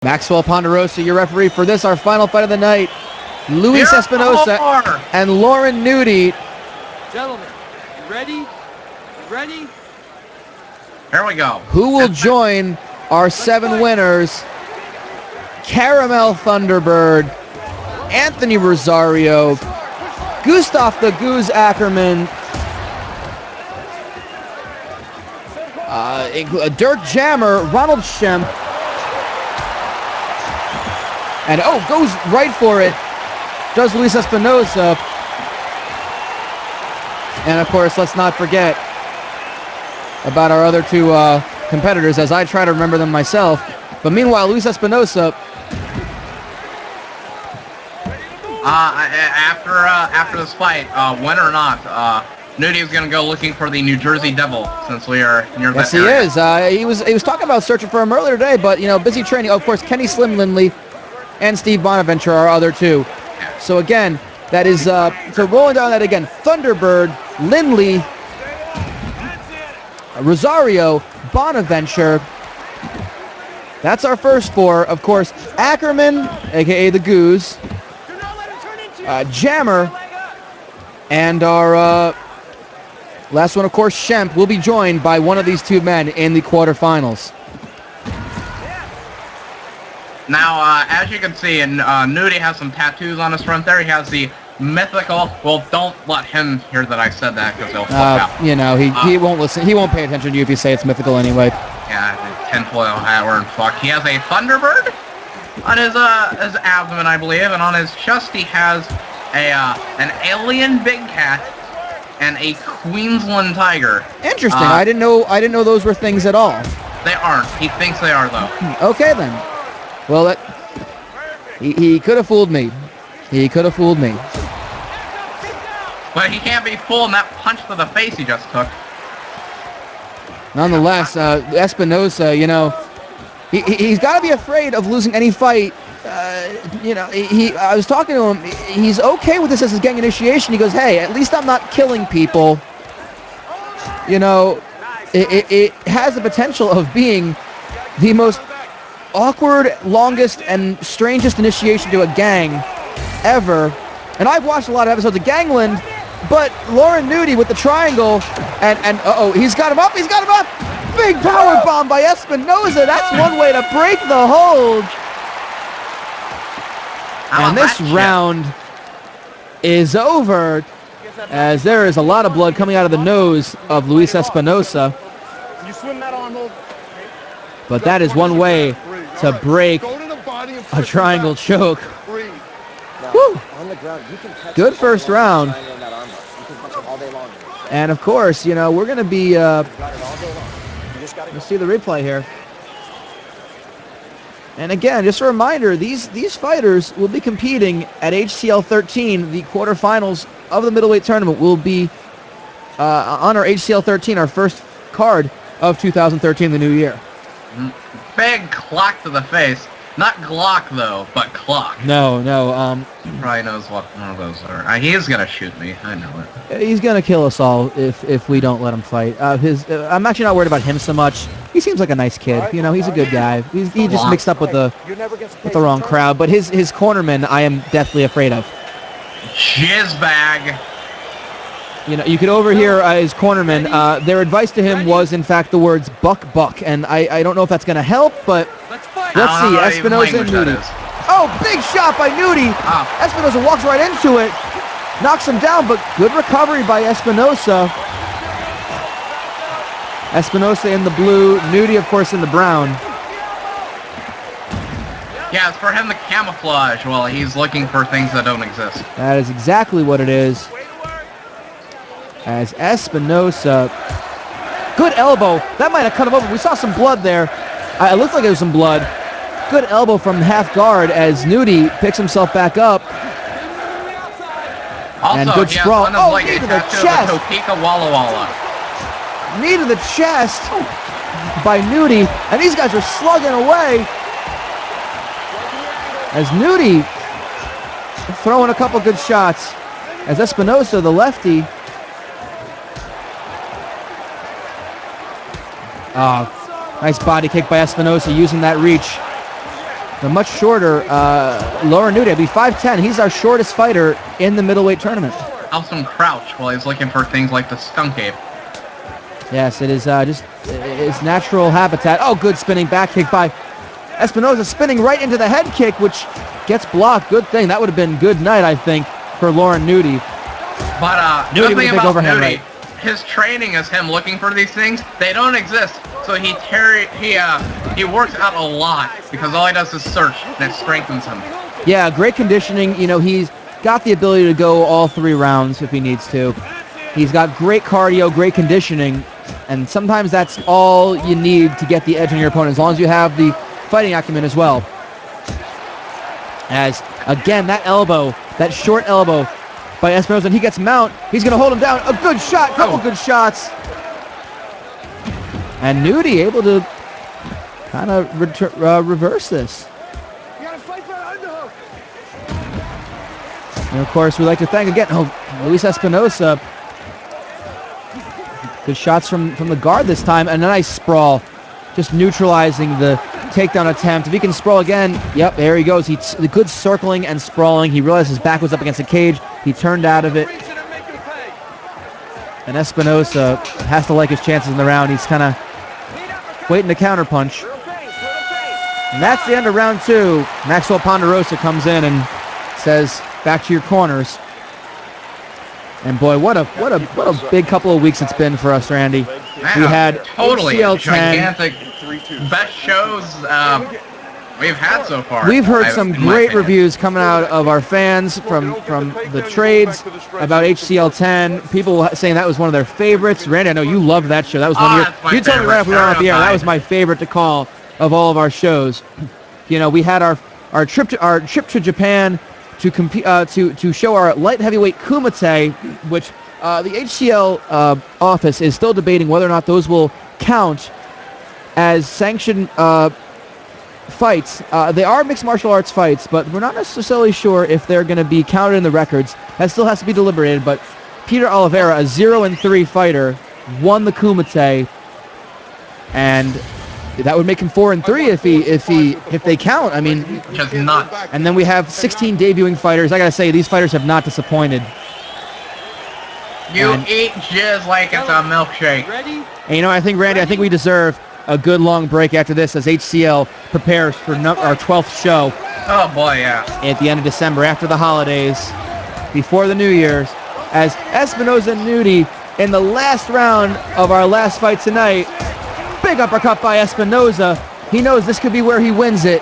Maxwell Ponderosa, your referee for this, our final fight of the night. Luis Espinoza and Loren Noody. Gentlemen, you ready? You ready? Here we go. Who will join our 7 winners? Caramel Thunderbird, Anthony Rosario, Gustav the Goose Ackerman, Dirk Jammer, Ronald Schemp, and goes right for it, does Luis Espinoza. And of course, let's not forget about our other 2 competitors, as I try to remember them myself. But meanwhile, Luis Espinoza, after this fight, win or not, Noody is going to go looking for the New Jersey Devil, since we are near that area. Yes, he is. He was talking about searching for him earlier today, but busy training. Of course, Kenny Slim Lindley and Steve Bonaventure are other 2. Yeah. So again, that is so rolling down that again. Thunderbird, Lindley, Rosario, Bonaventure. That's our first 4. Of course, Ackerman, a.k.a. the Goose, Jammer, and our last one, of course, Schemp, will be joined by one of these 2 men in the quarterfinals. Now, as you can see, and Noody has some tattoos on his front there. He has the mythical. Well, don't let him hear that I said that, because he'll fuck out. He won't listen. He won't pay attention to you if you say it's mythical anyway. Yeah, tinfoil hat wearing fuck. He has a Thunderbird on his abdomen, I believe, and on his chest he has an alien big cat and a Queensland tiger. Interesting. I didn't know those were things at all. They aren't. He thinks they are, though. Okay then. Well, he could have fooled me. He could have fooled me. But he can't be fooling that punch to the face he just took. Nonetheless, Espinoza, he's got to be afraid of losing any fight. I was talking to him. He's okay with this as his gang initiation. He goes, "Hey, at least I'm not killing people." It has the potential of being the most awkward, longest, and strangest initiation to a gang ever. And I've watched a lot of episodes of Gangland, but Loren Noody with the triangle, and he's got him up. Big power bomb by Espinoza. That's one way to break the hold. And this round is over, as there is a lot of blood coming out of the nose of Luis Espinoza. But that is one way to break a triangle choke. Woo. Good first round. And of course, we're going to be, let's see the replay here. And again, just a reminder, these fighters will be competing at HCL 13. The quarterfinals of the middleweight tournament will be on our HCL 13, our first card of 2013, the new year. Big clock to the face. Not Glock, though, but clock. No. Probably knows what one of those are. He is going to shoot me. I know it. He's going to kill us all if we don't let him fight. I'm actually not worried about him so much. He seems like a nice kid. He's a good guy. He just mixed up with the wrong crowd. But his cornerman, I am deathly afraid of. Jizzbag. You could overhear his cornerman. Their advice to him was, in fact, the words "buck," and I don't know if that's going to help, but let's see. Espinoza and Noody. Oh, big shot by Noody. Espinoza walks right into it, knocks him down, but good recovery by Espinoza. Espinoza in the blue, Noody, of course, in the brown. Yeah, it's for him to camouflage while he's looking for things that don't exist. That is exactly what it is. As Espinoza, good elbow. That might have cut him open. We saw some blood there. It looked like there was some blood. Good elbow from half guard as Noody picks himself back up. Also, and good sprawl. Knee to the chest. Topeka Walla Walla. Knee to the chest by Noody. And these guys are slugging away. As Noody throwing a couple good shots. As Espinoza, the lefty. Nice body kick by Espinoza using that reach. the much shorter Loren Noody. I'd be 5'10". He's our shortest fighter in the middleweight tournament. Helps him crouch while he's looking for things like the skunk ape. Yes, it is just his natural habitat. Oh, good spinning back kick by Espinoza, spinning right into the head kick, which gets blocked. Good thing. That would have been good night, I think, for Loren Noody. But Noody good with thing a big about overhand Noody, right. his training is him looking for these things. They don't exist. So he works out a lot because all he does is search, and it strengthens him. Yeah, great conditioning. You know, he's got the ability to go all 3 rounds if he needs to. He's got great cardio, great conditioning, and sometimes that's all you need to get the edge on your opponent, as long as you have the fighting acumen as well. As, again, that elbow, that short elbow by Espinoza, and he gets mount. He's going to hold him down. A good shot, couple good shots. And Noody able to kind of reverse this. And of course, we'd like to thank again, Luis Espinoza. Good shots from the guard this time, and a nice sprawl, just neutralizing the takedown attempt. If he can sprawl again, yep, there he goes. The good circling and sprawling. He realized his back was up against the cage. He turned out of it. And Espinoza has to like his chances in the round. He's kind of waiting to counterpunch. And that's the end of round 2. Maxwell Ponderosa comes in and says, back to your corners. And boy, what a big couple of weeks it's been for us, Randy. Man, we had totally HCL 10, gigantic, best shows we've had so far. We've heard some great reviews coming out of our fans from the trades about HCL 10. People saying that was one of their favorites. Randy, I know you loved that show. That was one of your. You told me right after we were on the air. That was my favorite to call of all of our shows. You know, we had our trip to Japan to compete to show our light heavyweight kumite, which the HCL office is still debating whether or not those will count as sanctioned fights. They are mixed martial arts fights, but we're not necessarily sure if they're going to be counted in the records. That still has to be deliberated. But Peter Oliveira, a 0-3 fighter, won the kumite, and that would make him 4-3 if they count. I mean, just nuts. And then we have 16 debuting fighters. I gotta say, these fighters have not disappointed. You eat jizz like it's a milkshake. And you know, I think, Randy, we deserve a good long break after this as HCL prepares for our 12th show. Oh boy, yeah. At the end of December, after the holidays, before the New Year's, as Espinoza and Noody in the last round of our last fight tonight. Big uppercut by Espinoza. He knows this could be where he wins it.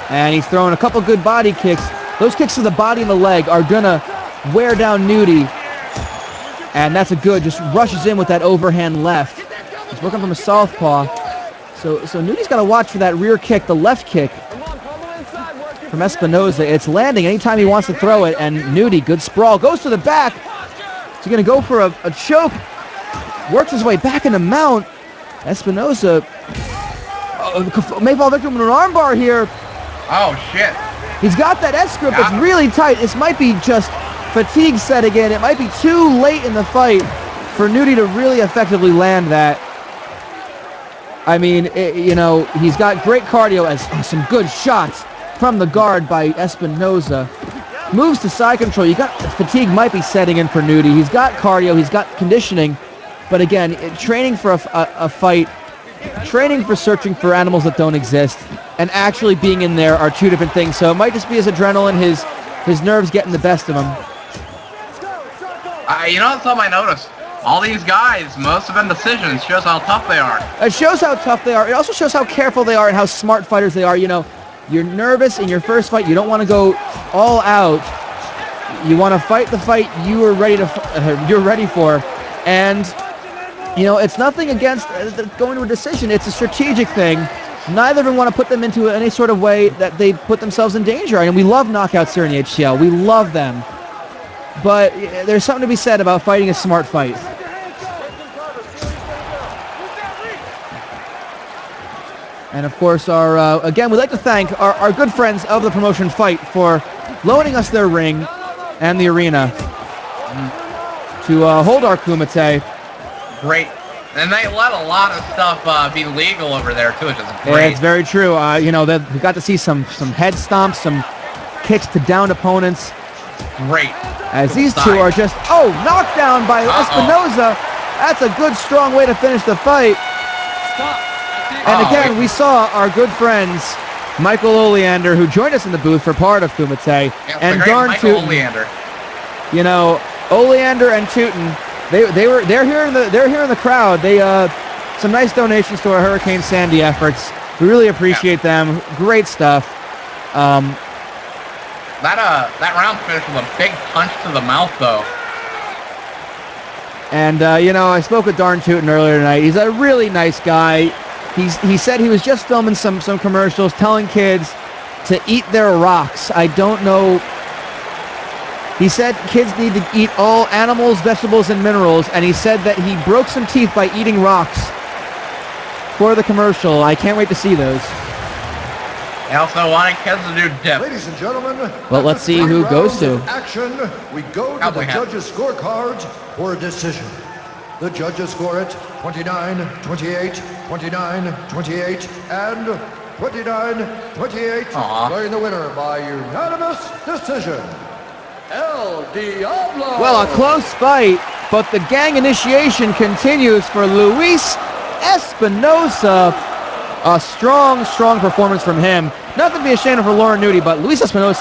And he's throwing a couple good body kicks. Those kicks to the body and the leg are gonna wear down Noody. And that's a good, just rushes in with that overhand left. He's working from a southpaw. So Noody's got to watch for that rear kick, the left kick from Espinoza. It's landing anytime he wants to throw it. And Noody, good sprawl, goes to the back. He's going to go for a choke. Works his way back into mount. Espinoza may fall victim to an armbar here. Oh, shit. He's got that S grip that's really tight. This might be just fatigue setting in. It might be too late in the fight for Noody to really effectively land that. I mean, you know, he's got great cardio as some good shots from the guard by Espinoza. Moves to side control. You got fatigue might be setting in for Noody. He's got cardio. He's got conditioning. But again, training for a fight, training for searching for animals that don't exist, and actually being in there are two different things. So it might just be his adrenaline, his nerves getting the best of him. You know, that's something I noticed. All these guys, most of them decisions, shows how tough they are. It shows how tough they are. It also shows how careful they are and how smart fighters they are. You know, you're nervous in your first fight. You don't want to go all out. You want to fight the fight you're ready for. And, you know, it's nothing against going to a decision. It's a strategic thing. Neither of them want to put them into any sort of way that they put themselves in danger. And we love knockouts here in the HCL. We love them. But there's something to be said about fighting a smart fight. And of course, again, we'd like to thank our good friends of the promotion Fight for loaning us their ring and the arena to hold our kumite. Great. And they let a lot of stuff be legal over there too, which is Yeah, great. it's very true. You know, we got to see some head stomps, some kicks to downed opponents. Great. As these two are just, knockdown by Espinoza. That's a good, strong way to finish the fight. Stop. That's it. And again, we saw our good friends, Michael Oleander, who joined us in the booth for part of Kumite, Yeah, and the great Darn Michael Tootin. Oleander. You know, Oleander and Tootin, they're here in the crowd. They some nice donations to our Hurricane Sandy efforts. We really appreciate them. Great stuff. That round finished with a big punch to the mouth, though. And you know, I spoke with Darn Tootin earlier tonight. He's a really nice guy. He said he was just filming some commercials, telling kids to eat their rocks. I don't know. He said kids need to eat all animals, vegetables, and minerals, and he said that he broke some teeth by eating rocks for the commercial. I can't wait to see those. They also wanted kids to do dips. Ladies and gentlemen, Well, let's see who goes to. Action. We go to Cowboy the hat. judges' scorecards for a decision. The judges score it 29-28, 29-28, and 29-28. Declaring the winner by unanimous decision, El Diablo. Well, a close fight, but the gang initiation continues for Luis Espinoza. A strong performance from him. Nothing to be ashamed of for Loren Noody, but Luis Espinoza